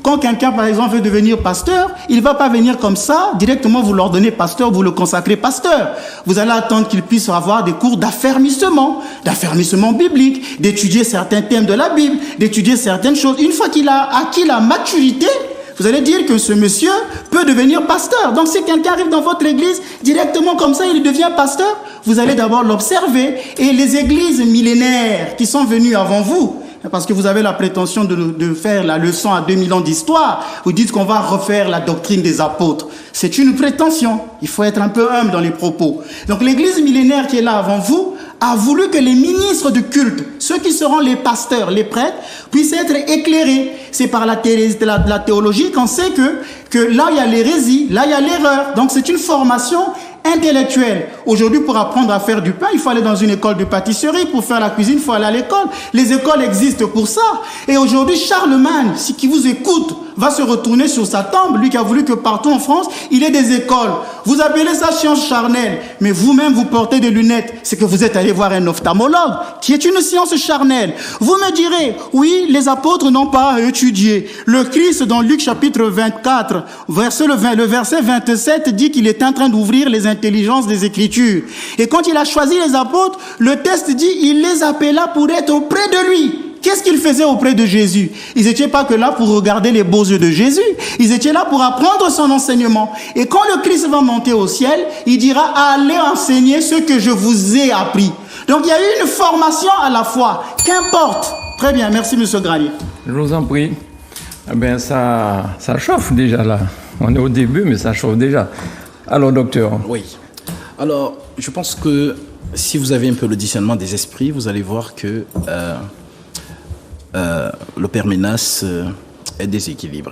Quand quelqu'un, par exemple, veut devenir pasteur, il ne va pas venir comme ça, directement vous l'ordonnez pasteur, vous le consacrez pasteur. Vous allez attendre qu'il puisse avoir des cours d'affermissement biblique, d'étudier certains thèmes de la Bible, d'étudier certaines choses. Une fois qu'il a acquis la maturité, vous allez dire que ce monsieur peut devenir pasteur. Donc si quelqu'un arrive dans votre église, directement comme ça, il devient pasteur, vous allez d'abord l'observer. Et les églises millénaires qui sont venues avant vous, parce que vous avez la prétention de faire la leçon à 2000 ans d'histoire, vous dites qu'on va refaire la doctrine des apôtres. C'est une prétention. Il faut être un peu humble dans les propos. Donc l'église millénaire qui est là avant vous a voulu que les ministres de culte, ceux qui seront les pasteurs, les prêtres, puissent être éclairés. C'est par la théologie qu'on sait que là il y a l'hérésie, là il y a l'erreur. Donc c'est une formation intellectuelle. Aujourd'hui, pour apprendre à faire du pain, il faut aller dans une école de pâtisserie. Pour faire la cuisine, il faut aller à l'école. Les écoles existent pour ça. Et aujourd'hui, Charlemagne, qui vous écoute, va se retourner sur sa tombe, lui qui a voulu que partout en France, il y ait des écoles. Vous appelez ça science charnelle, mais vous-même, vous portez des lunettes. C'est que vous êtes allé voir un ophtalmologue, qui est une science charnelle. Vous me direz, oui, les apôtres n'ont pas étudié. Le Christ, dans Luc chapitre 24, le verset 27, dit qu'il est en train d'ouvrir les intelligences des Écritures. Et quand il a choisi les apôtres, le texte dit, il les appela pour être auprès de lui. Qu'est-ce qu'ils faisaient auprès de Jésus? Ils n'étaient pas que là pour regarder les beaux yeux de Jésus. Ils étaient là pour apprendre son enseignement. Et quand le Christ va monter au ciel, il dira, allez enseigner ce que je vous ai appris. Donc il y a eu une formation à la fois. Qu'importe. Très bien, merci monsieur Granier. Je vous en prie. Eh bien, ça chauffe déjà là. On est au début, mais ça chauffe déjà. Alors, docteur. Oui. Alors, je pense que si vous avez un peu le discernement des esprits, vous allez voir que le père Ménas est déséquilibré.